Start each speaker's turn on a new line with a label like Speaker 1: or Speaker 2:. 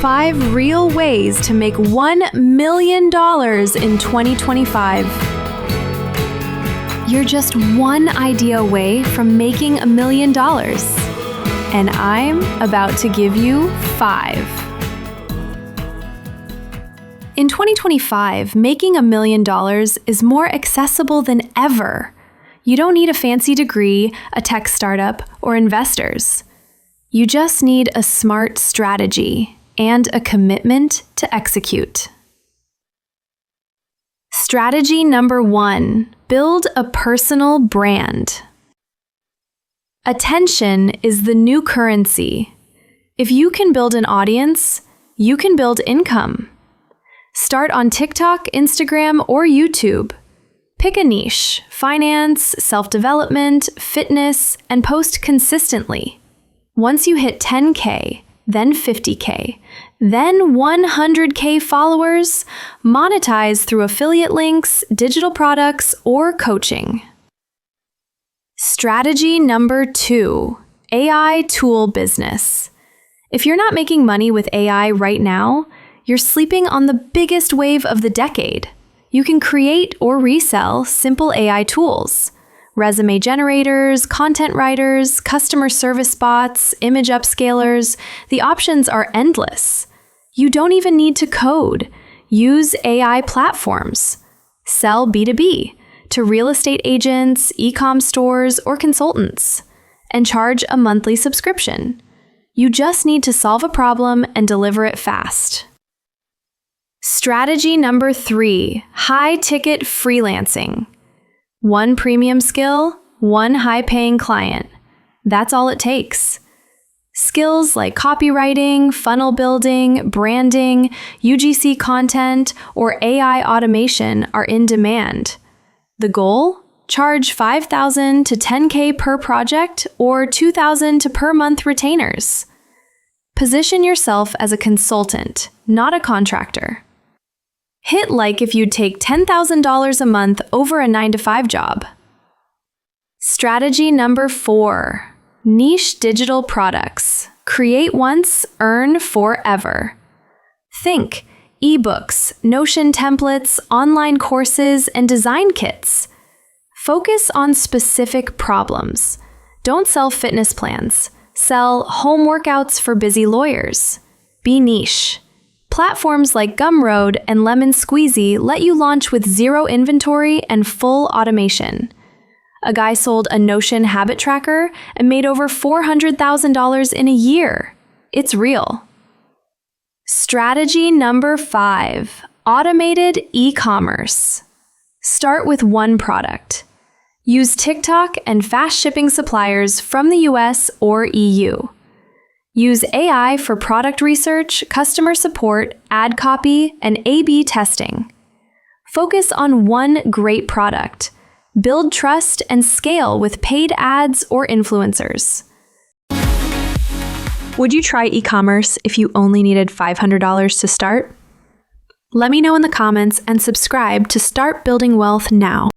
Speaker 1: 5 real ways to make $1 million in 2025. You're just one idea away from making $1 million. And I'm about to give you 5. In 2025, making $1 million is more accessible than ever. You don't need a fancy degree, a tech startup, or investors. You just need a smart strategy and a commitment to execute. Strategy number 1, build a personal brand. Attention is the new currency. If you can build an audience, you can build income. Start on TikTok, Instagram, or YouTube. Pick a niche: finance, self-development, fitness, and post consistently. Once you hit 10K, then 50K, then 100K followers, monetize through affiliate links, digital products, or coaching. Strategy number 2, AI tool business. If you're not making money with AI right now, you're sleeping on the biggest wave of the decade. You can create or resell simple AI tools: resume generators, content writers, customer service bots, image upscalers. The options are endless. You don't even need to code. Use AI platforms. Sell B2B to real estate agents, e-com stores, or consultants, and charge a monthly subscription. You just need to solve a problem and deliver it fast. Strategy number 3, high-ticket freelancing. 1 premium skill, 1 high-paying client. That's all it takes. Skills like copywriting, funnel building, branding, UGC content, or AI automation are in demand. The goal? Charge $5,000 to $10K per project or $2,000 to per month retainers. Position yourself as a consultant, not a contractor. Hit like if you'd take $10,000 a month over a 9-to-5 job. Strategy number 4, niche digital products. Create once, earn forever. Think ebooks, Notion templates, online courses, and design kits. Focus on specific problems. Don't sell fitness plans. Sell home workouts for busy lawyers. Be niche. Platforms like Gumroad and Lemon Squeezy let you launch with 0 inventory and full automation. A guy sold a Notion habit tracker and made over $400,000 in a year. It's real. Strategy number 5, automated e-commerce. Start with 1 product. Use TikTok and fast shipping suppliers from the US or EU. Use AI for product research, customer support, ad copy, and A/B testing. Focus on 1 great product. Build trust and scale with paid ads or influencers. Would you try e-commerce if you only needed $500 to start? Let me know in the comments and subscribe to start building wealth now.